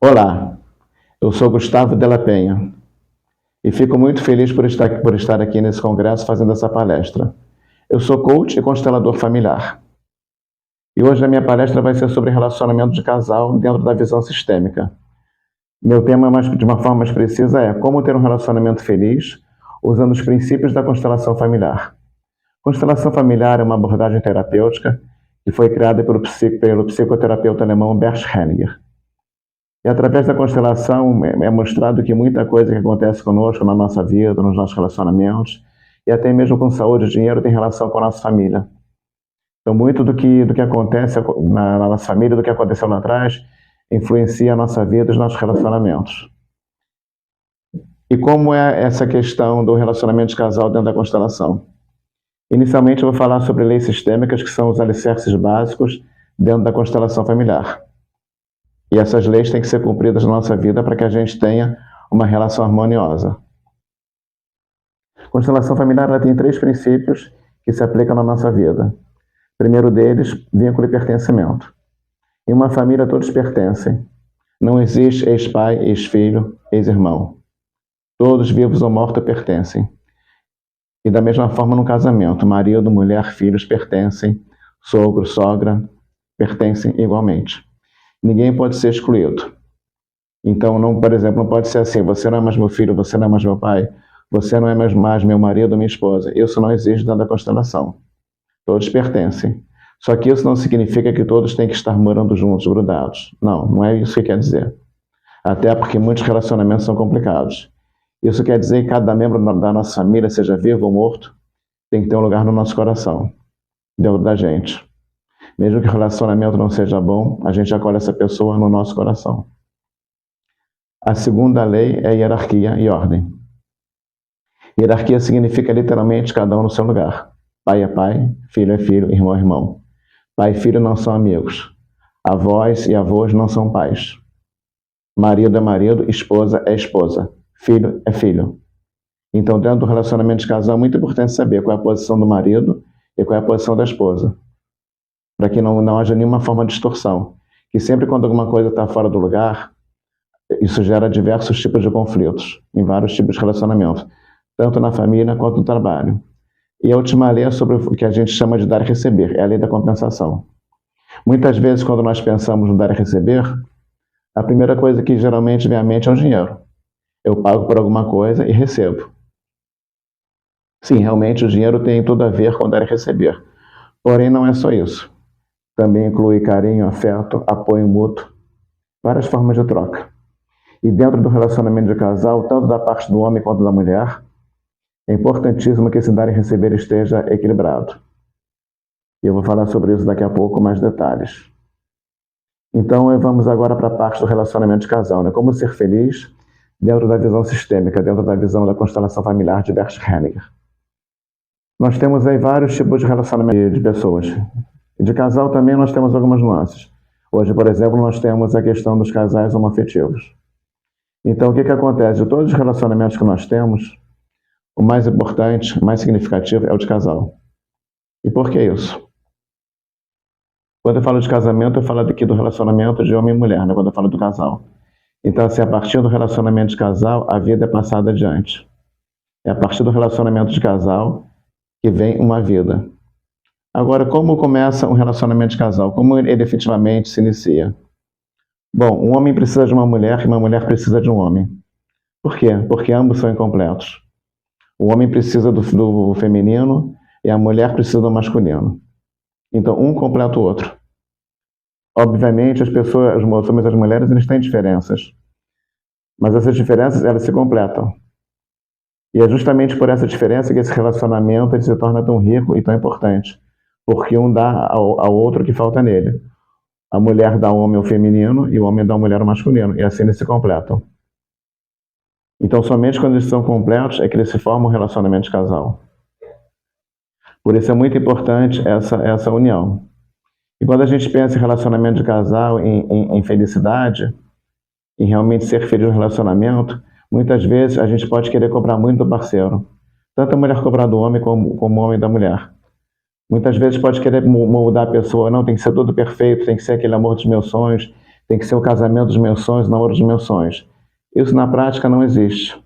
Olá, eu sou Gustavo Della Penha e fico muito feliz por estar aqui nesse congresso fazendo essa palestra. Eu sou coach e constelador familiar. E hoje a minha palestra vai ser sobre relacionamento de casal dentro da visão sistêmica. Meu tema, de uma forma mais precisa, é como ter um relacionamento feliz usando os princípios da constelação familiar. Constelação familiar é uma abordagem terapêutica que foi criada pelo psicoterapeuta alemão Bert Hellinger. E através da constelação é mostrado que muita coisa que acontece conosco na nossa vida, nos nossos relacionamentos, e até mesmo com saúde e dinheiro, tem relação com a nossa família. Então, muito do que acontece na nossa família, do que aconteceu lá atrás, influencia a nossa vida e os nossos relacionamentos. E como é essa questão do relacionamento de casal dentro da constelação? Inicialmente, eu vou falar sobre leis sistêmicas, que são os alicerces básicos dentro da constelação familiar. E essas leis têm que ser cumpridas na nossa vida para que a gente tenha uma relação harmoniosa. A constelação familiar ela tem 3 princípios que se aplicam na nossa vida. O primeiro deles, vínculo e pertencimento. Em uma família, todos pertencem. Não existe ex-pai, ex-filho, ex-irmão. Todos, vivos ou mortos, pertencem. E da mesma forma no casamento, marido, mulher, filhos pertencem, sogro, sogra, pertencem igualmente. Ninguém pode ser excluído. Então, por exemplo, não pode ser assim, você não é mais meu filho, você não é mais meu pai, você não é mais meu marido ou minha esposa. Isso não existe dentro da constelação. Todos pertencem. Só que isso não significa que todos têm que estar morando juntos, grudados. Não, não é isso que quer dizer. Até porque muitos relacionamentos são complicados. Isso quer dizer que cada membro da nossa família, seja vivo ou morto, tem que ter um lugar no nosso coração, dentro da gente. Mesmo que o relacionamento não seja bom, a gente acolhe essa pessoa no nosso coração. A segunda lei é hierarquia e ordem. Hierarquia significa literalmente cada um no seu lugar. Pai é pai, filho é filho, irmão é irmão. Pai e filho não são amigos. Avós e avós não são pais. Marido é marido, esposa é esposa. Filho é filho. Então, dentro do relacionamento de casal, é muito importante saber qual é a posição do marido e qual é a posição da esposa. Para que não haja nenhuma forma de distorção. Que sempre quando alguma coisa está fora do lugar, isso gera diversos tipos de conflitos, em vários tipos de relacionamento, tanto na família quanto no trabalho. E a última lei é sobre o que a gente chama de dar e receber, é a lei da compensação. Muitas vezes, quando nós pensamos no dar e receber, a primeira coisa que geralmente vem à mente é o dinheiro. Eu pago por alguma coisa e recebo. Sim, realmente o dinheiro tem tudo a ver com dar e receber. Porém, não é só isso. Também inclui carinho, afeto, apoio mútuo, várias formas de troca. E dentro do relacionamento de casal, tanto da parte do homem quanto da mulher, é importantíssimo que esse dar e receber esteja equilibrado. E eu vou falar sobre isso daqui a pouco, mais detalhes. Então, vamos agora para a parte do relacionamento de casal, né? Como ser feliz dentro da visão sistêmica, dentro da visão da constelação familiar de Bert Hellinger. Nós temos aí vários tipos de relacionamento de pessoas. De casal também nós temos algumas nuances. Hoje, por exemplo, nós temos a questão dos casais homoafetivos. Então, o que acontece? De todos os relacionamentos que nós temos, o mais importante, o mais significativo é o de casal. E por que isso? Quando eu falo de casamento, eu falo aqui do relacionamento de homem e mulher, né? Quando eu falo do casal. Então, assim, a partir do relacionamento de casal, a vida é passada adiante. É a partir do relacionamento de casal que vem uma vida. Agora, como começa um relacionamento de casal? Como ele efetivamente se inicia? Bom, um homem precisa de uma mulher e uma mulher precisa de um homem. Por quê? Porque ambos são incompletos. O homem precisa do feminino e a mulher precisa do masculino. Então, um completa o outro. Obviamente, os homens e as mulheres, eles têm diferenças. Mas essas diferenças, elas se completam. E é justamente por essa diferença que esse relacionamento ele se torna tão rico e tão importante. Porque um dá ao outro o que falta nele. A mulher dá ao homem o feminino e o homem dá à mulher o masculino. E assim eles se completam. Então, somente quando eles são completos é que eles se formam um relacionamento de casal. Por isso é muito importante essa união. E quando a gente pensa em relacionamento de casal, em felicidade, em realmente ser feliz no relacionamento, muitas vezes a gente pode querer cobrar muito do parceiro. Tanto a mulher cobrar do homem como o homem da mulher. Muitas vezes pode querer moldar a pessoa, não, tem que ser tudo perfeito, tem que ser aquele amor dos meus sonhos, tem que ser o casamento dos meus sonhos, o namoro dos meus sonhos. Isso na prática não existe.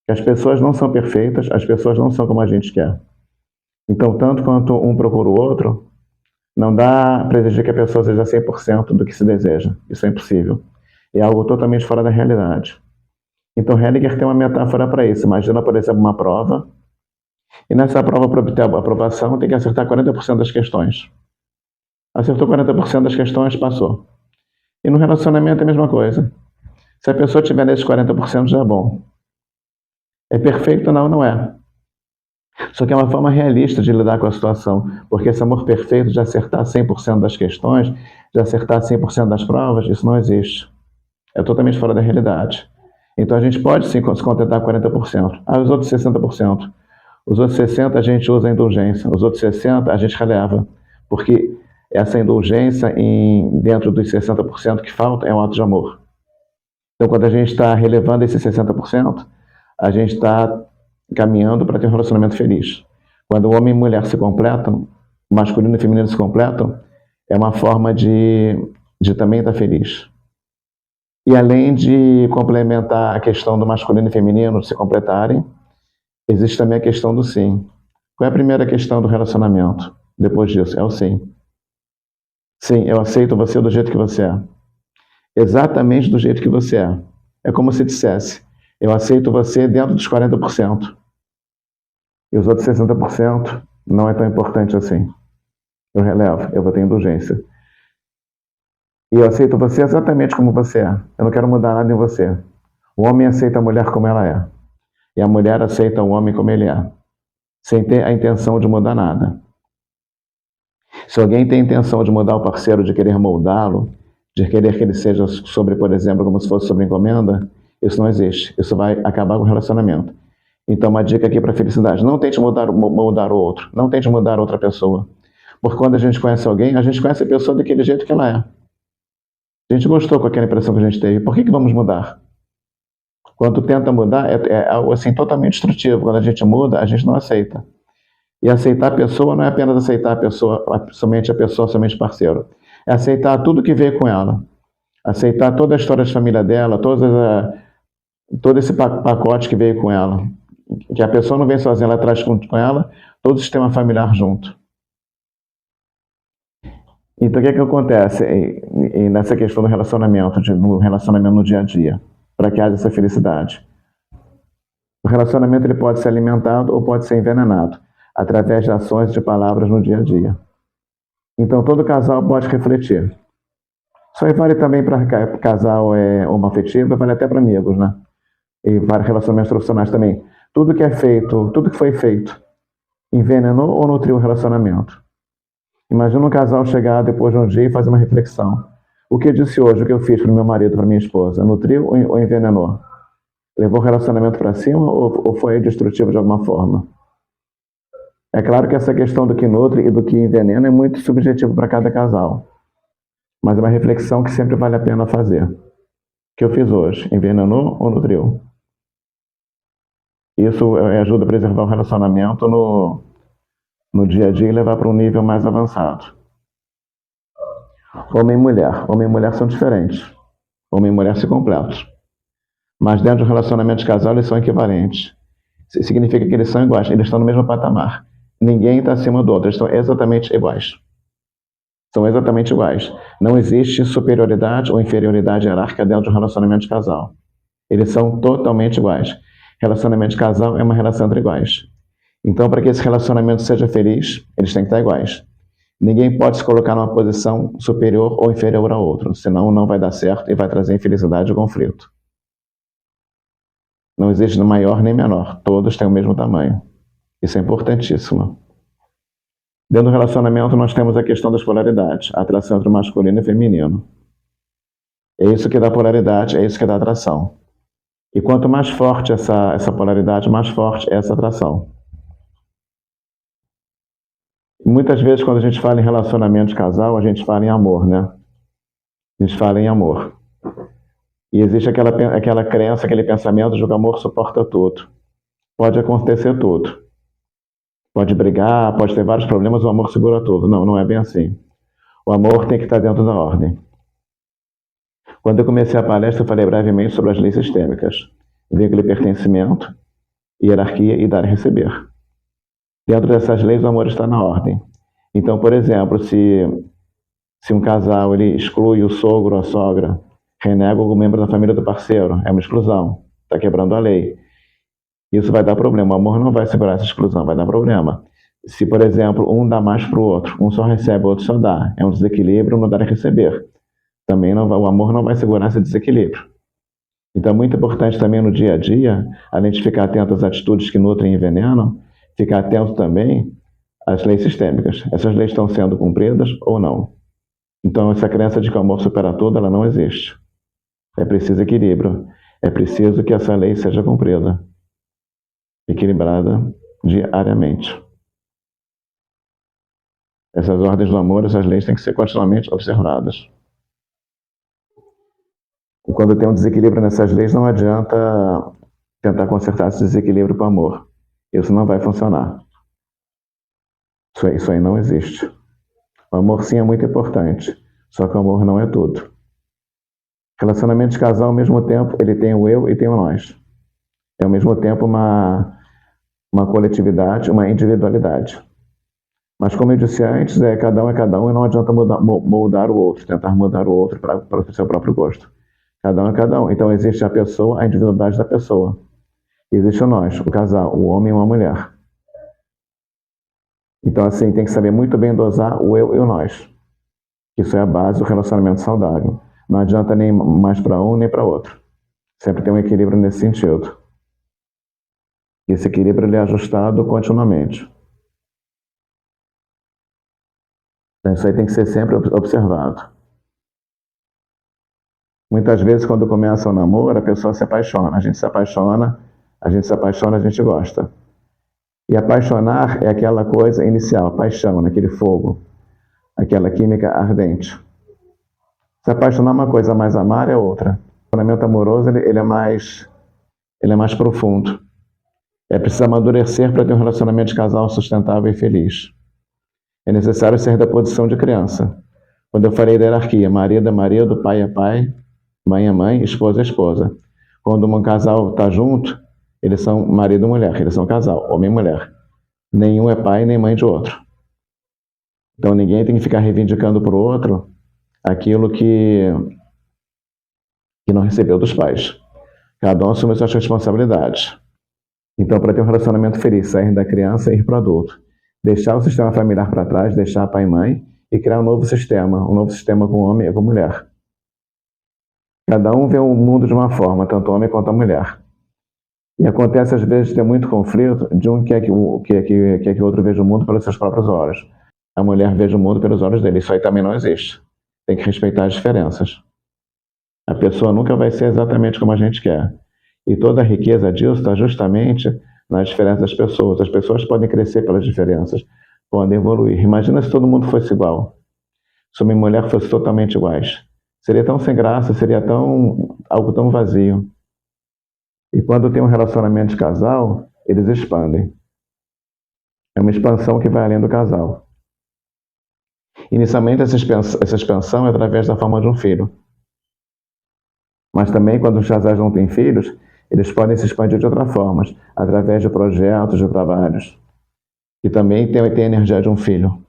As pessoas não são perfeitas, as pessoas não são como a gente quer. Então, tanto quanto um procura o outro, não dá para exigir que a pessoa seja 100% do que se deseja. Isso é impossível. É algo totalmente fora da realidade. Então, Heidegger tem uma metáfora para isso. Imagina, por exemplo, uma prova, e nessa prova, para obter a aprovação, tem que acertar 40% das questões. Acertou 40% das questões, passou. E no relacionamento é a mesma coisa. Se a pessoa tiver nesses 40%, já é bom. É perfeito? Não, não é. Só que é uma forma realista de lidar com a situação, porque esse amor perfeito de acertar 100% das questões, de acertar 100% das provas, isso não existe. É totalmente fora da realidade. Então a gente pode sim se contentar com 40%. Ah, os outros 60%. Os outros 60% a gente usa a indulgência. Os outros 60% a gente releva. porque essa indulgência dentro dos 60% que falta é um ato de amor. Então, quando a gente está relevando esses 60%, a gente está caminhando para ter um relacionamento feliz. Quando o homem e a mulher se completam, o masculino e o feminino se completam, é uma forma de também estar feliz. E além de complementar a questão do masculino e feminino se completarem, existe também a questão do sim. Qual é a primeira questão do relacionamento? Depois disso, é o sim. Sim, eu aceito você do jeito que você é. Exatamente do jeito que você é. É como se dissesse, eu aceito você dentro dos 40%. E os outros 60% não é tão importante assim. Eu relevo, eu vou ter indulgência. E eu aceito você exatamente como você é. Eu não quero mudar nada em você. O homem aceita a mulher como ela é. E a mulher aceita o homem como ele é. Sem ter a intenção de mudar nada. Se alguém tem a intenção de mudar o parceiro, de querer moldá-lo, de querer que ele seja sobre, por exemplo, como se fosse sobre encomenda, isso não existe. Isso vai acabar com o relacionamento. Então, uma dica aqui para a felicidade: não tente moldar o outro, não tente mudar outra pessoa. Porque quando a gente conhece alguém, a gente conhece a pessoa daquele jeito que ela é. A gente gostou com aquela impressão que a gente teve. Por que vamos mudar? Quando tenta mudar, é algo assim totalmente destrutivo. Quando a gente muda, a gente não aceita. E aceitar a pessoa não é apenas aceitar a pessoa, somente o parceiro. É aceitar tudo que veio com ela. Aceitar toda a história de família dela, todo esse pacote que veio com ela. Que a pessoa não vem sozinha, ela traz com ela todo o sistema familiar junto. Então, o que acontece nessa questão do relacionamento, no relacionamento no dia a dia, para que haja essa felicidade? O relacionamento ele pode ser alimentado ou pode ser envenenado, através de ações e de palavras no dia a dia. Então, todo casal pode refletir. Isso aí vale também para casal homoafetivo, vale até para amigos, né? E para relacionamentos profissionais também. Tudo que é feito, tudo que foi feito, envenenou ou nutriu o relacionamento? Imagina um casal chegar depois de um dia e fazer uma reflexão. O que eu disse hoje, o que eu fiz para o meu marido, para minha esposa, nutriu ou envenenou? Levou o relacionamento para cima ou foi destrutivo de alguma forma? É claro que essa questão do que nutre e do que envenena é muito subjetivo para cada casal. Mas é uma reflexão que sempre vale a pena fazer. O que eu fiz hoje, envenenou ou nutriu? Isso ajuda a preservar o relacionamento no dia a dia e levar para um nível mais avançado. Homem e mulher. Homem e mulher são diferentes. Homem e mulher se completam. Mas dentro de um relacionamento de casal, eles são equivalentes. Significa que eles são iguais, eles estão no mesmo patamar. Ninguém está acima do outro, eles estão exatamente iguais. São exatamente iguais. Não existe superioridade ou inferioridade hierárquica dentro de um relacionamento de casal. Eles são totalmente iguais. Relacionamento de casal é uma relação entre iguais. Então, para que esse relacionamento seja feliz, eles têm que estar iguais. Ninguém pode se colocar numa posição superior ou inferior ao outro, senão não vai dar certo e vai trazer infelicidade e conflito. Não existe maior nem menor, todos têm o mesmo tamanho. Isso é importantíssimo. Dentro do relacionamento, nós temos a questão das polaridades, a atração entre o masculino e o feminino. É isso que dá polaridade, é isso que dá atração. E quanto mais forte essa polaridade, mais forte é essa atração. Muitas vezes, quando a gente fala em relacionamento de casal, a gente fala em amor, né? A gente fala em amor. E existe aquela crença, aquele pensamento de que o amor suporta tudo. Pode acontecer tudo. Pode brigar, pode ter vários problemas, o amor segura tudo. Não, não é bem assim. O amor tem que estar dentro da ordem. Quando eu comecei a palestra, eu falei brevemente sobre as leis sistêmicas: vínculo e pertencimento, hierarquia e dar e receber. Dentro dessas leis, o amor está na ordem. Então, por exemplo, se um casal ele exclui o sogro ou a sogra, renega algum membro da família do parceiro, é uma exclusão, está quebrando a lei. Isso vai dar problema, o amor não vai segurar essa exclusão, vai dar problema. Se, por exemplo, um dá mais para o outro, um só recebe, o outro só dá, é um desequilíbrio no dar e receber. Também não vai, o amor não vai segurar esse desequilíbrio. Então é muito importante também no dia a dia, além de ficar atento às atitudes que nutrem e envenenam, ficar atento também às leis sistêmicas. Essas leis estão sendo cumpridas ou não? Então essa crença de que o amor supera tudo, ela não existe. É preciso equilíbrio. É preciso que essa lei seja cumprida, equilibrada diariamente. Essas ordens do amor, essas leis têm que ser continuamente observadas. E quando tem um desequilíbrio nessas leis, não adianta tentar consertar esse desequilíbrio com amor. Isso não vai funcionar. Isso aí não existe. O amor sim é muito importante, só que o amor não é tudo. Relacionamento de casal, ao mesmo tempo, ele tem o eu e tem o nós. É ao mesmo tempo uma coletividade, uma individualidade. Mas como eu disse antes, cada um é cada um e não adianta moldar o outro, tentar mudar o outro para o seu próprio gosto. Cada um é cada um. Então existe a pessoa, a individualidade da pessoa. Existe o nós, o casal, o homem e uma mulher. Então, assim, tem que saber muito bem dosar o eu e o nós. Isso é a base do relacionamento saudável. Não adianta nem mais para um nem para outro. Sempre tem um equilíbrio nesse sentido. E esse equilíbrio ele é ajustado continuamente. Então, isso aí tem que ser sempre observado. Muitas vezes, quando começa o namoro, a pessoa se apaixona. A gente se apaixona, a gente gosta. E apaixonar é aquela coisa inicial, a paixão, aquele fogo, aquela química ardente. Se apaixonar é uma coisa, mas amar é outra. O relacionamento amoroso ele é mais profundo. É preciso amadurecer para ter um relacionamento de casal sustentável e feliz. É necessário ser da posição de criança. Quando eu falei da hierarquia, marido é marido, pai é pai, mãe é mãe, esposa é esposa. Quando um casal está junto, eles são marido e mulher, eles são casal, homem e mulher. Nenhum é pai nem mãe de outro. Então ninguém tem que ficar reivindicando para o outro aquilo que não recebeu dos pais. Cada um assume suas responsabilidades. Então, para ter um relacionamento feliz, sair da criança e ir para o adulto. Deixar o sistema familiar para trás, deixar pai e mãe e criar um novo sistema com homem e com mulher. Cada um vê o mundo de uma forma, tanto o homem quanto a mulher. E acontece às vezes de ter muito conflito de um quer que o outro veja o mundo pelos seus próprios olhos. A mulher veja o mundo pelos olhos dele. Isso aí também não existe. Tem que respeitar as diferenças. A pessoa nunca vai ser exatamente como a gente quer. E toda a riqueza disso está justamente nas diferenças das pessoas. As pessoas podem crescer pelas diferenças, podem evoluir. Imagina se todo mundo fosse igual. Se homem e mulher fossem totalmente iguais. Seria tão sem graça, seria algo tão vazio. E quando tem um relacionamento de casal, eles expandem. É uma expansão que vai além do casal. Inicialmente, essa expansão é através da forma de um filho. Mas também, quando os casais não têm filhos, eles podem se expandir de outras formas, através de projetos, de trabalhos, que também tem a energia de um filho.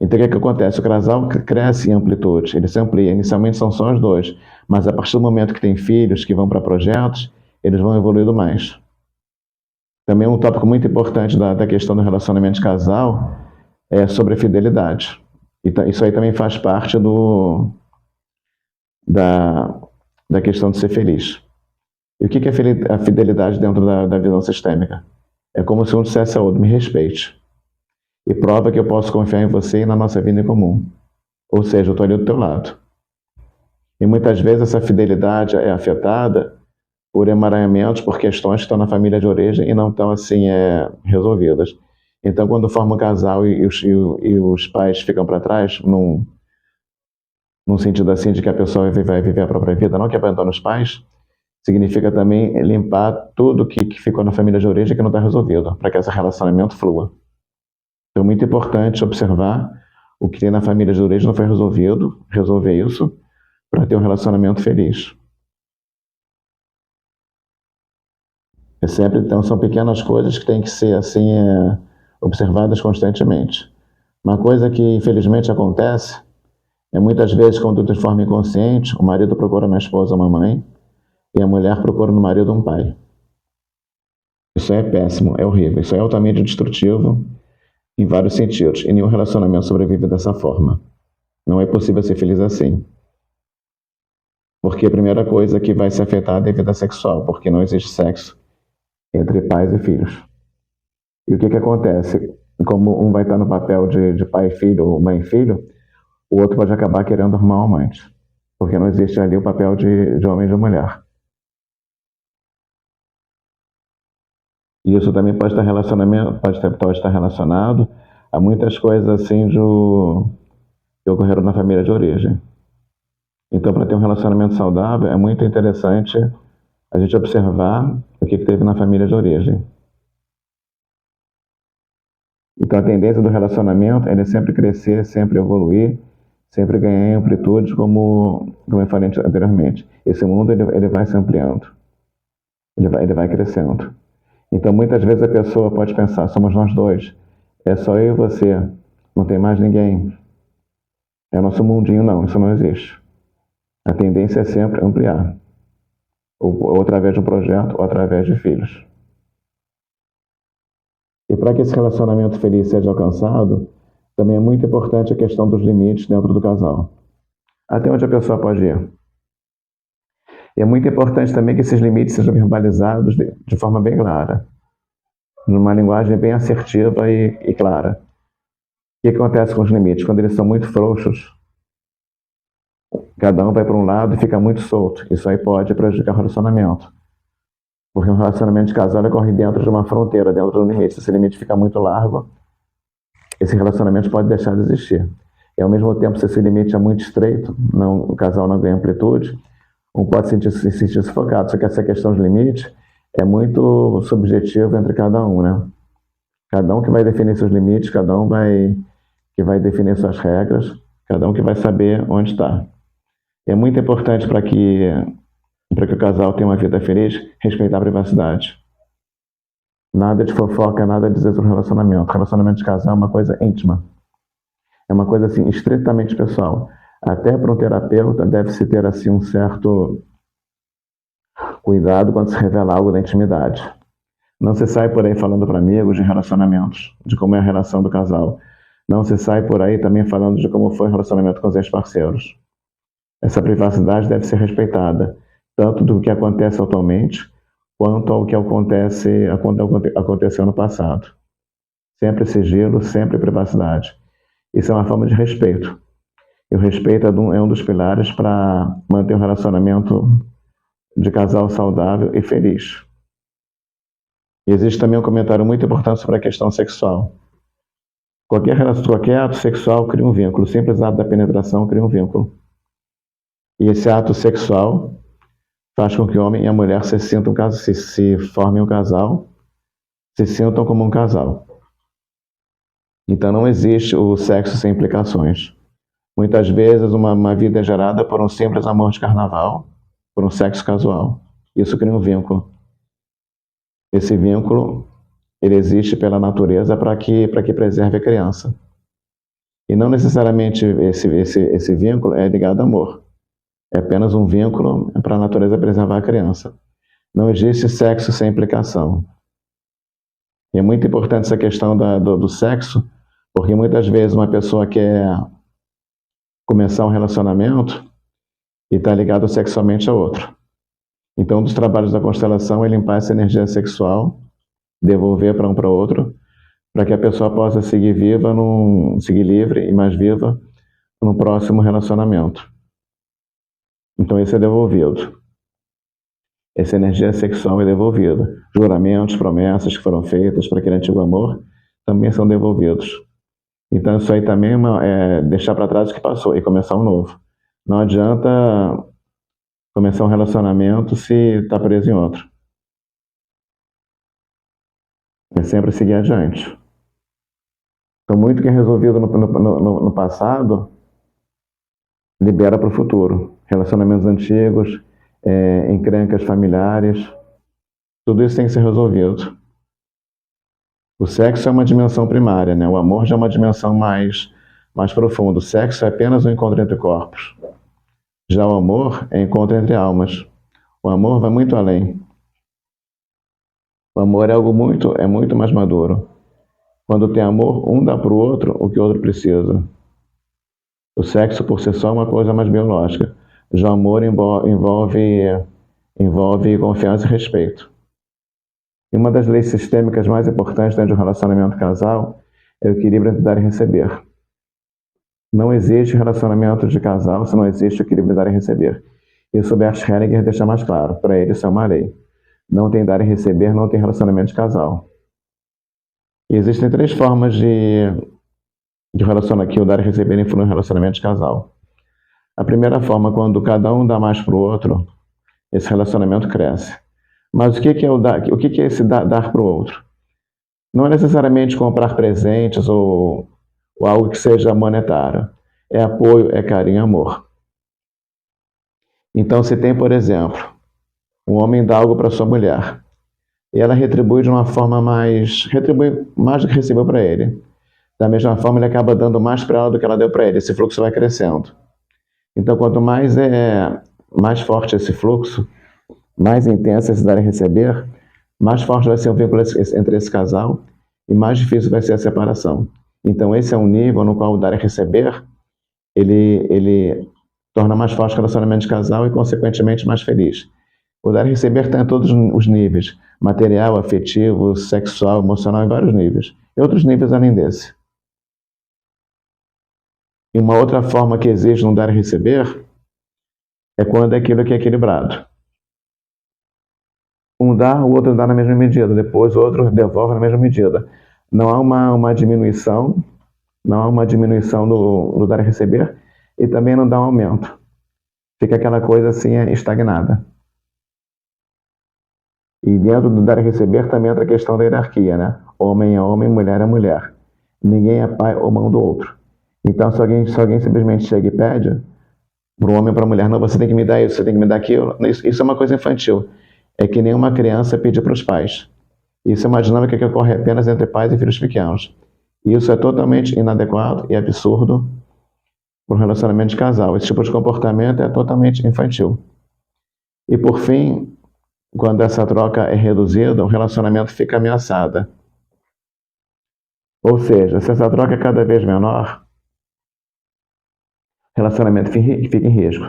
Então, o que acontece? O casal cresce em amplitude, ele se amplia. Inicialmente são só os dois, mas a partir do momento que tem filhos, que vão para projetos, eles vão evoluindo mais. Também um tópico muito importante da questão do relacionamento de casal é sobre fidelidade. Isso aí também faz parte da questão de ser feliz. E o que é a fidelidade dentro da visão sistêmica? É como se um dissesse ao outro: me respeite. E prova que eu posso confiar em você e na nossa vida em comum. Ou seja, eu estou ali do teu lado. E muitas vezes essa fidelidade é afetada por emaranhamentos, por questões que estão na família de origem e não estão assim resolvidas. Então, quando forma um casal e os pais ficam para trás, num sentido assim de que a pessoa vai viver a própria vida, não que abandona os pais, significa também limpar tudo que ficou na família de origem que não está resolvido, para que esse relacionamento flua. Então, é muito importante observar o que tem na família de origem não foi resolvido, resolver isso, para ter um relacionamento feliz. Então, são pequenas coisas que têm que ser assim observadas constantemente. Uma coisa que infelizmente acontece é muitas vezes quando de forma inconsciente o marido procura na esposa uma mãe e a mulher procura no marido um pai. Isso é péssimo, é horrível, isso é altamente destrutivo em vários sentidos e nenhum relacionamento sobrevive dessa forma. Não é possível ser feliz assim. Porque a primeira coisa que vai se afetar é a vida sexual, porque não existe sexo entre pais e filhos. E o que acontece? Como um vai estar no papel de pai e filho ou mãe e filho, o outro pode acabar querendo arrumar um amante. Porque não existe ali o papel de homem e de mulher. E isso também pode estar relacionado a muitas coisas assim que ocorreram na família de origem. Então, para ter um relacionamento saudável, é muito interessante a gente observar o que teve na família de origem. Então, a tendência do relacionamento é sempre crescer, sempre evoluir, sempre ganhar em amplitude, como eu falei anteriormente. Esse mundo ele vai se ampliando, ele vai crescendo. Então, muitas vezes a pessoa pode pensar, somos nós dois, é só eu e você, não tem mais ninguém. É nosso mundinho, não, isso não existe. A tendência é sempre ampliar, ou através de um projeto, ou através de filhos. E para que esse relacionamento feliz seja alcançado, também é muito importante a questão dos limites dentro do casal. Até onde a pessoa pode ir. E é muito importante também que esses limites sejam verbalizados de forma bem clara, numa linguagem bem assertiva e clara. O que acontece com os limites? Quando eles são muito frouxos, cada um vai para um lado e fica muito solto. Isso aí pode prejudicar o relacionamento. Porque um relacionamento de casal corre dentro de uma fronteira, dentro de um limite. Se esse limite fica muito largo, esse relacionamento pode deixar de existir. E ao mesmo tempo, se esse limite é muito estreito, o casal não ganha amplitude, um pode se sentir sufocado. Só que essa questão de limite é muito subjetiva entre cada um, né? Cada um que vai definir seus limites, cada um que vai definir suas regras, cada um que vai saber onde está. É muito importante para que o casal tenha uma vida feliz, respeitar a privacidade. Nada de fofoca, nada de dizer sobre relacionamento. Relacionamento de casal é uma coisa íntima. É uma coisa assim, estritamente pessoal. Até para um terapeuta deve-se ter assim um certo cuidado quando se revela algo da intimidade. Não se sai por aí falando para amigos de relacionamentos, de como é a relação do casal. Não se sai por aí também falando de como foi o relacionamento com os ex-parceiros. Essa privacidade deve ser respeitada, tanto do que acontece atualmente, quanto ao que aconteceu no passado. Sempre sigilo, sempre privacidade. Isso é uma forma de respeito. E o respeito é um dos pilares para manter um relacionamento de casal saudável e feliz. E existe também um comentário muito importante sobre a questão sexual. Qualquer ato sexual cria um vínculo. O simples ato da penetração cria um vínculo. E esse ato sexual faz com que o homem e a mulher se formem um casal, se sintam como um casal. Então não existe o sexo sem implicações. Muitas vezes uma vida é gerada por um simples amor de carnaval, por um sexo casual. Isso cria um vínculo. Esse vínculo ele existe pela natureza para que preserve a criança. E não necessariamente esse vínculo é ligado ao amor. É apenas um vínculo para a natureza preservar a criança. Não existe sexo sem implicação. E é muito importante essa questão do sexo, porque muitas vezes uma pessoa quer começar um relacionamento e está ligado sexualmente a outro. Então, um dos trabalhos da constelação é limpar essa energia sexual, devolver para um para o outro, para que a pessoa possa seguir viva, seguir livre e mais viva no próximo relacionamento. Então, isso é devolvido. Essa energia sexual é devolvida. Juramentos, promessas que foram feitas para aquele antigo amor também são devolvidos. Então, isso aí também é deixar para trás o que passou e começar um novo. Não adianta começar um relacionamento se está preso em outro. É sempre seguir adiante. Então, muito que é resolvido no passado, libera para o futuro. relacionamentos antigos, encrencas familiares, tudo isso tem que ser resolvido. O sexo é uma dimensão primária, né? O amor já é uma dimensão mais profunda. O sexo é apenas um encontro entre corpos. Já o amor é encontro entre almas. O amor vai muito além. O amor é algo muito mais maduro. Quando tem amor, um dá para o outro o que o outro precisa. O sexo por si só é uma coisa mais biológica. Já o amor envolve confiança e respeito. E uma das leis sistêmicas mais importantes dentro de um relacionamento casal é o equilíbrio entre dar e receber. Não existe relacionamento de casal se não existe o equilíbrio de dar e receber. Isso o Bert Hellinger deixa mais claro. Para ele, isso é uma lei. Não tem dar e receber, não tem relacionamento de casal. E existem 3 formas de relacionamento que o dar e receber influi no relacionamento de casal. A primeira forma, quando cada um dá mais para o outro, esse relacionamento cresce. Mas o que é o que é esse dar para o outro? Não é necessariamente comprar presentes ou algo que seja monetário. É apoio, é carinho, amor. Então, se tem, por exemplo, um homem dá algo para sua mulher e ela retribui de uma forma retribui mais do que recebeu para ele. Da mesma forma, ele acaba dando mais para ela do que ela deu para ele. Esse fluxo vai crescendo. Então, quanto mais forte esse fluxo, mais intenso esse dar e receber, mais forte vai ser o vínculo entre esse casal e mais difícil vai ser a separação. Então, esse é um nível no qual o dar e receber, ele torna mais forte o relacionamento de casal e, consequentemente, mais feliz. O dar e receber está em todos os níveis, material, afetivo, sexual, emocional, em vários níveis. E outros níveis além desse. E uma outra forma que existe no dar e receber é quando aquilo que é equilibrado. Um dá, o outro dá na mesma medida, depois o outro devolve na mesma medida. Não há uma diminuição, não há uma diminuição do dar e receber, e também não dá um aumento. Fica aquela coisa assim estagnada. E dentro do dar e receber também entra a questão da hierarquia, né? Homem é homem, mulher é mulher. Ninguém é pai ou mão do outro. Então, se alguém simplesmente chega e pede para o homem ou para a mulher, não, você tem que me dar isso, você tem que me dar aquilo, isso é uma coisa infantil. É que nem uma criança pedir para os pais. Isso é uma dinâmica que ocorre apenas entre pais e filhos pequenos. E isso é totalmente inadequado e absurdo para um relacionamento de casal. Esse tipo de comportamento é totalmente infantil. E por fim, quando essa troca é reduzida, o relacionamento fica ameaçado. Ou seja, se essa troca é cada vez menor, o relacionamento fica em risco.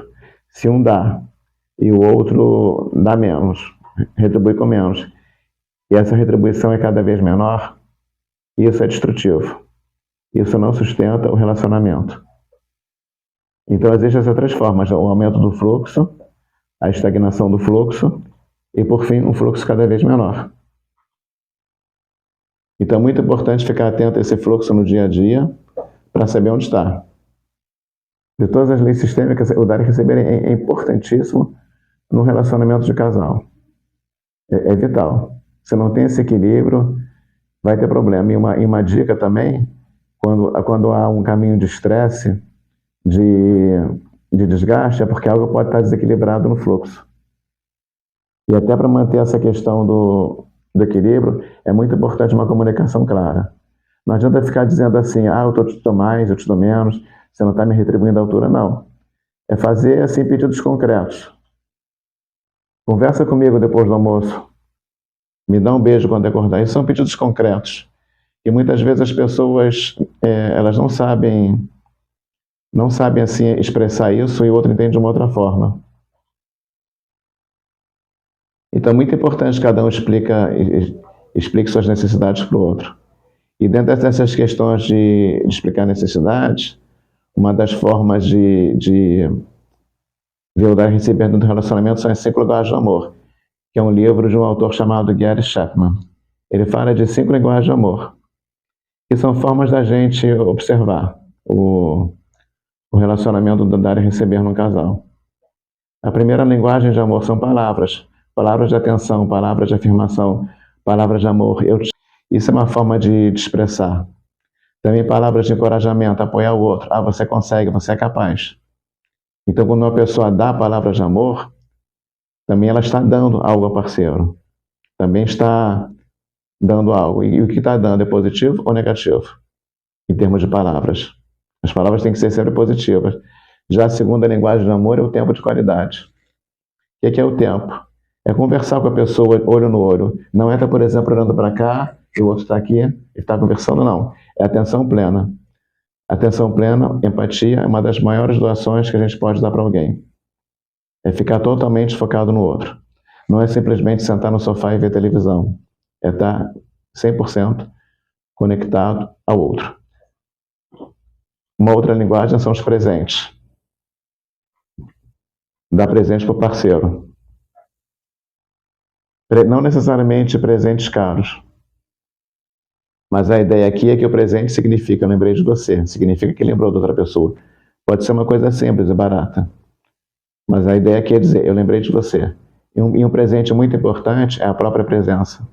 Se um dá e o outro dá menos, retribui com menos, e essa retribuição é cada vez menor, isso é destrutivo. Isso não sustenta o relacionamento. Então, existem essas 3 formas: o aumento do fluxo, a estagnação do fluxo e, por fim, um fluxo cada vez menor. Então, é muito importante ficar atento a esse fluxo no dia a dia para saber onde está. De todas as leis sistêmicas, o dar e receber é importantíssimo no relacionamento de casal. É vital. Se não tem esse equilíbrio, vai ter problema. E uma dica também, quando há um caminho de estresse, de desgaste, é porque algo pode estar desequilibrado no fluxo. E até para manter essa questão do equilíbrio, é muito importante uma comunicação clara. Não adianta ficar dizendo assim, eu te dou mais, eu te dou menos, você não está me retribuindo à altura, não. É fazer assim pedidos concretos. Conversa comigo depois do almoço. Me dá um beijo quando acordar. Isso são pedidos concretos. E muitas vezes as pessoas elas não sabem assim expressar isso e o outro entende de uma outra forma. Então é muito importante que cada um explique suas necessidades para o outro. E dentro dessas questões de explicar necessidades, uma das formas de ver o dar e receber dentro do relacionamento são as 5 linguagens do amor, que é um livro de um autor chamado Gary Chapman. Ele fala de 5 linguagens de amor, que são formas da gente observar o relacionamento do dar e receber no casal. A primeira linguagem de amor são palavras. Palavras de atenção, palavras de afirmação, palavras de amor. Isso é uma forma de expressar. Também palavras de encorajamento, apoiar o outro. Você consegue, você é capaz. Então, quando uma pessoa dá palavras de amor, também ela está dando algo ao parceiro. Também está dando algo. E o que está dando é positivo ou negativo? Em termos de palavras. As palavras têm que ser sempre positivas. Já a segunda linguagem do amor é o tempo de qualidade. O que é o tempo? É conversar com a pessoa olho no olho. Não é estar, por exemplo, olhando para cá e o outro está aqui e está conversando, não. É atenção plena. Atenção plena, empatia é uma das maiores doações que a gente pode dar para alguém. É ficar totalmente focado no outro. Não é simplesmente sentar no sofá e ver televisão. É estar 100% conectado ao outro. Uma outra linguagem são os presentes. Dar presente para o parceiro. Não necessariamente presentes caros. Mas a ideia aqui é que o presente significa, eu lembrei de você, significa que lembrou de outra pessoa. Pode ser uma coisa simples e barata. Mas a ideia aqui é dizer, eu lembrei de você. E um presente muito importante é a própria presença.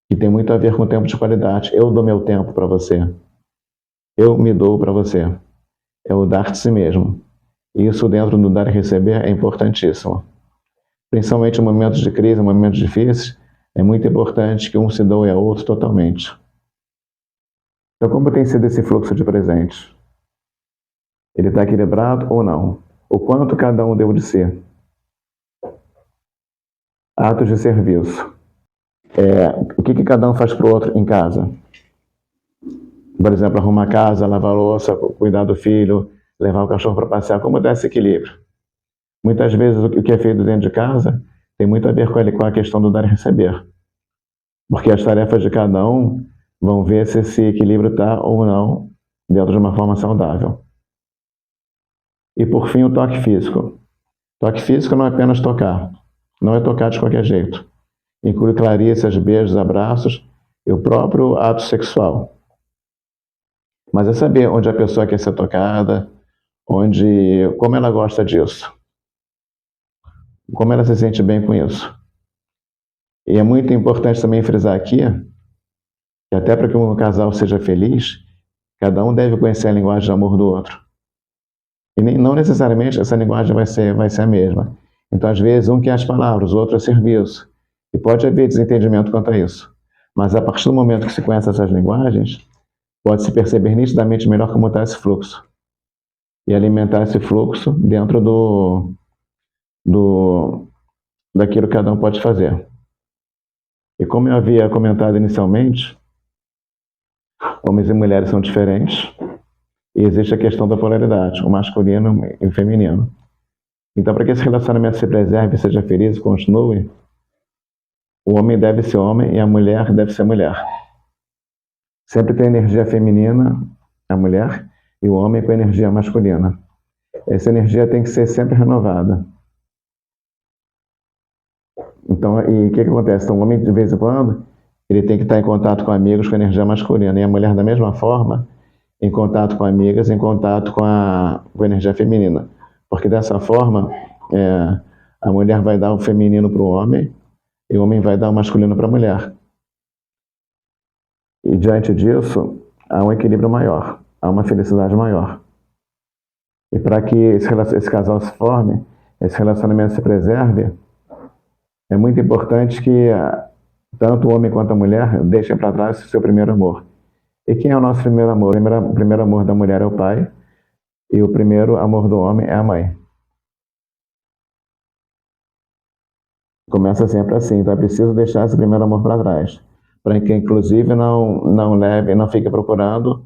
Que tem muito a ver com o tempo de qualidade. Eu dou meu tempo para você. Eu me dou para você. É o dar de si mesmo. E isso dentro do dar e receber é importantíssimo. Principalmente em momentos de crise, em momentos difíceis, é muito importante que um se doe ao outro totalmente. Então, como tem sido esse fluxo de presentes? Ele está equilibrado ou não? O quanto cada um deu de si? Atos de serviço. O que cada um faz para o outro em casa? Por exemplo, arrumar a casa, lavar a louça, cuidar do filho, levar o cachorro para passear. Como dá esse equilíbrio? Muitas vezes o que é feito dentro de casa tem muito a ver com a questão do dar e receber. Porque as tarefas de cada um vão ver se esse equilíbrio está ou não dentro de uma forma saudável. E por fim, o toque físico. Toque físico não é apenas tocar. Não é tocar de qualquer jeito. Inclui carícias, beijos, abraços e o próprio ato sexual. Mas é saber onde a pessoa quer ser tocada, como ela gosta disso, como ela se sente bem com isso. E é muito importante também frisar aqui que até para que um casal seja feliz, cada um deve conhecer a linguagem de amor do outro. E não necessariamente essa linguagem vai ser a mesma. Então, às vezes, um quer as palavras, o outro é serviço. E pode haver desentendimento quanto a isso. Mas a partir do momento que se conhece essas linguagens, pode-se perceber nitidamente melhor como está esse fluxo. E alimentar esse fluxo dentro daquilo que cada um pode fazer. E como eu havia comentado inicialmente, homens e mulheres são diferentes e existe a questão da polaridade, o masculino e o feminino. Então, para que esse relacionamento se preserve, seja feliz e continue, o homem deve ser homem e a mulher deve ser mulher. Sempre tem energia feminina, a mulher, e o homem com energia masculina. Essa energia tem que ser sempre renovada. Então, e o que acontece? Então, o homem, de vez em quando, ele tem que estar em contato com amigos com energia masculina, e a mulher, da mesma forma, em contato com amigas, em contato com a energia feminina. Porque dessa forma, a mulher vai dar o feminino para o homem e o homem vai dar o masculino para a mulher. E diante disso, há um equilíbrio maior, há uma felicidade maior. E para que esse casal se forme, esse relacionamento se preserve, é muito importante que tanto o homem quanto a mulher deixem para trás o seu primeiro amor. E quem é o nosso primeiro amor? O primeiro amor da mulher é o pai, e o primeiro amor do homem é a mãe. Começa sempre assim, então é preciso deixar esse primeiro amor para trás, para que inclusive não fique procurando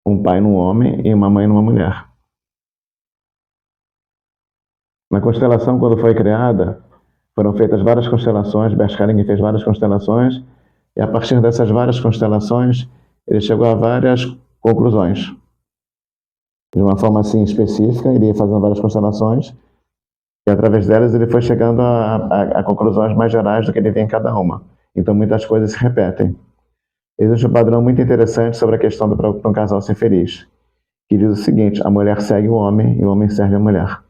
um pai num homem e uma mãe numa mulher. Na constelação, quando foi criada, foram feitas várias constelações, Bert Hellinger fez várias constelações, e a partir dessas várias constelações, ele chegou a várias conclusões. De uma forma assim específica, ele ia fazendo várias constelações, e através delas ele foi chegando a conclusões mais gerais do que ele vê em cada uma. Então muitas coisas se repetem. Existe um padrão muito interessante sobre a questão para um casal ser feliz, que diz o seguinte: a mulher segue o homem e o homem serve a mulher.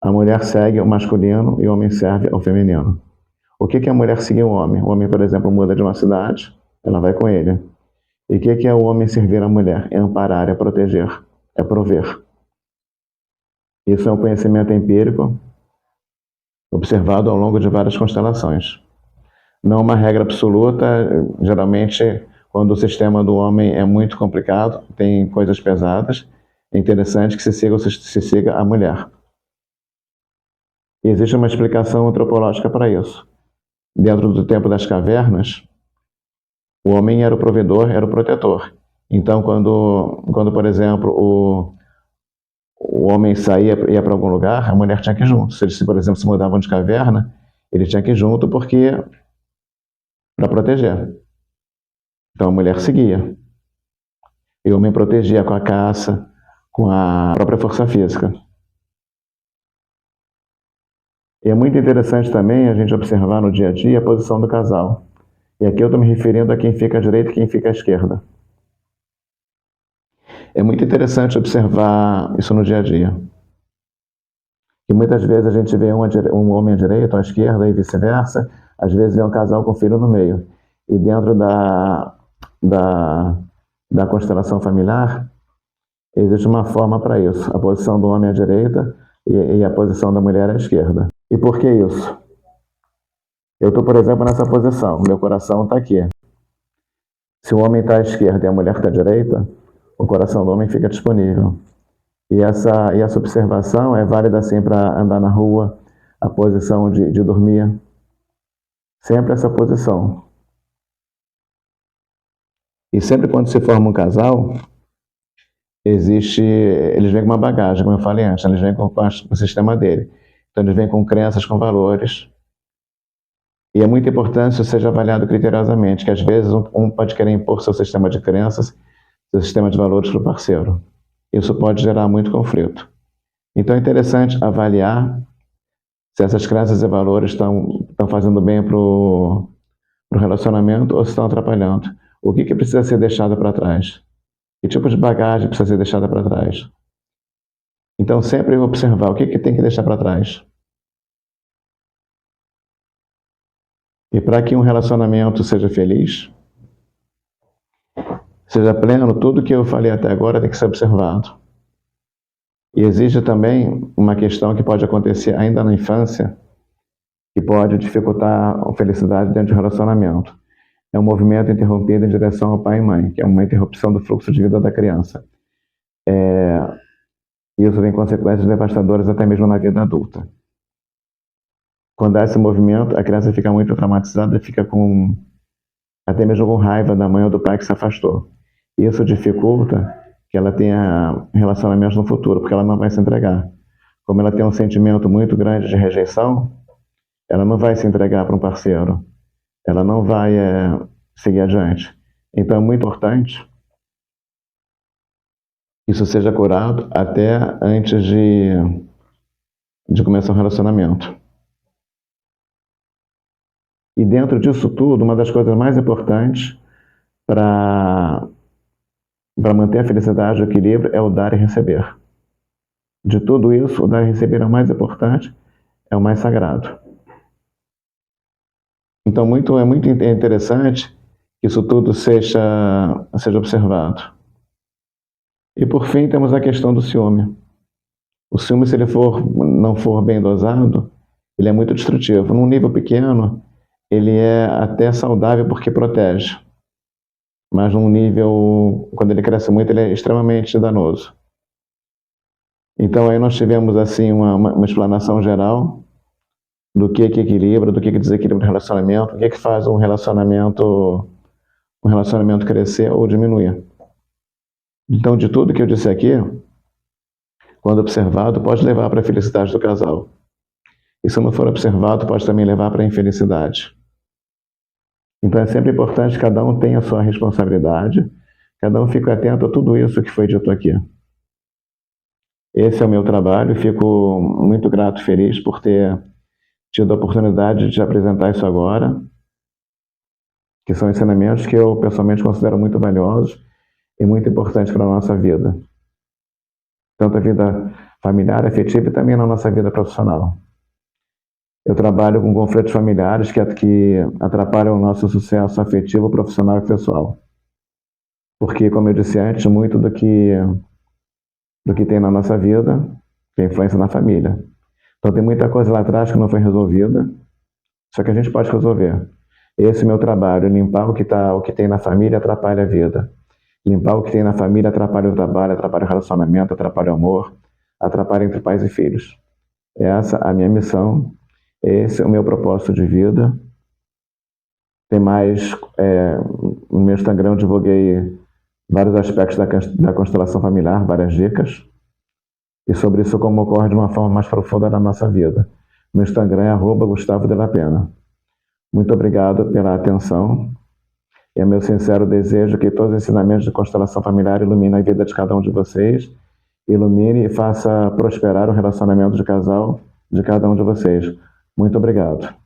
A mulher segue o masculino e o homem serve ao feminino. O que é a mulher seguir o homem? O homem, por exemplo, muda de uma cidade, ela vai com ele. E o que é o homem servir a mulher? É amparar, é proteger, é prover. Isso é um conhecimento empírico observado ao longo de várias constelações. Não uma regra absoluta, geralmente quando o sistema do homem é muito complicado, tem coisas pesadas, é interessante que se siga a mulher. E existe uma explicação antropológica para isso. Dentro do tempo das cavernas, o homem era o provedor, era o protetor. Então, quando por exemplo, o homem saía, ia para algum lugar, a mulher tinha que ir junto. Se eles, por exemplo, se mudavam de caverna, ele tinha que ir junto porque para proteger. Então a mulher seguia. E o homem protegia com a caça, com a própria força física. E é muito interessante também a gente observar no dia a dia a posição do casal. E aqui eu estou me referindo a quem fica à direita e quem fica à esquerda. É muito interessante observar isso no dia a dia. E muitas vezes a gente vê um homem à direita, ou à esquerda e vice-versa, às vezes vê um casal com filho no meio. E dentro da constelação familiar, existe uma forma para isso. A posição do homem à direita e a posição da mulher à esquerda. E por que isso? Eu estou, por exemplo, nessa posição. Meu coração está aqui. Se o homem está à esquerda e a mulher está à direita, o coração do homem fica disponível. E essa observação é válida assim para andar na rua, a posição de dormir. Sempre essa posição. E sempre quando se forma um casal, eles vêm com uma bagagem, como eu falei antes, eles vêm com o sistema dele. Então eles vêm com crenças, com valores. E é muito importante que isso seja avaliado criteriosamente, que às vezes um pode querer impor seu sistema de crenças, seu sistema de valores para o parceiro. Isso pode gerar muito conflito. Então é interessante avaliar se essas crenças e valores estão fazendo bem para o relacionamento ou se estão atrapalhando. O que precisa ser deixado para trás? Que tipo de bagagem precisa ser deixada para trás? Então sempre observar o que tem que deixar para trás. E para que um relacionamento seja feliz, seja pleno, tudo que eu falei até agora tem que ser observado. E existe também uma questão que pode acontecer ainda na infância, que pode dificultar a felicidade dentro de um relacionamento. É um movimento interrompido em direção ao pai e mãe, que é uma interrupção do fluxo de vida da criança. Isso tem consequências devastadoras até mesmo na vida adulta. Quando há esse movimento, a criança fica muito traumatizada, fica até mesmo com raiva da mãe ou do pai que se afastou. Isso dificulta que ela tenha relacionamentos no futuro, porque ela não vai se entregar. Como ela tem um sentimento muito grande de rejeição, ela não vai se entregar para um parceiro. Ela não vai seguir adiante. Então é muito importante que isso seja curado até antes de começar um relacionamento. E dentro disso tudo, uma das coisas mais importantes para manter a felicidade e o equilíbrio é o dar e receber. De tudo isso, o dar e receber é o mais importante, é o mais sagrado. Então é muito interessante que isso tudo seja observado. E por fim, temos a questão do ciúme. O ciúme, se ele não for bem dosado, ele é muito destrutivo. Num nível pequeno, ele é até saudável porque protege. Mas num nível, quando ele cresce muito, ele é extremamente danoso. Então aí nós tivemos assim uma explanação geral do que equilibra, do que desequilibra o relacionamento, o que faz um relacionamento crescer ou diminuir. Então, de tudo que eu disse aqui, quando observado, pode levar para a felicidade do casal. E se não for observado, pode também levar para a infelicidade. Então é sempre importante que cada um tenha a sua responsabilidade, cada um fique atento a tudo isso que foi dito aqui. Esse é o meu trabalho e fico muito grato e feliz por ter tido a oportunidade de te apresentar isso agora, que são ensinamentos que eu pessoalmente considero muito valiosos e muito importantes para a nossa vida. Tanto a vida familiar, afetiva e também na nossa vida profissional. Eu trabalho com conflitos familiares que atrapalham o nosso sucesso afetivo, profissional e pessoal. Porque, como eu disse antes, muito do que tem na nossa vida tem influência na família. Então tem muita coisa lá atrás que não foi resolvida, só que a gente pode resolver. Esse é o meu trabalho, limpar o que tem na família atrapalha a vida. Limpar o que tem na família atrapalha o trabalho, atrapalha o relacionamento, atrapalha o amor, atrapalha entre pais e filhos. Essa é a minha missão, esse é o meu propósito de vida. Tem mais, no meu Instagram eu divulguei vários aspectos da constelação familiar, várias dicas, e sobre isso como ocorre de uma forma mais profunda na nossa vida. Meu Instagram é @GustavoDellaPena. Muito obrigado pela atenção. E é meu sincero desejo que todos os ensinamentos de constelação familiar iluminem a vida de cada um de vocês, ilumine e faça prosperar o relacionamento de casal de cada um de vocês. Muito obrigado.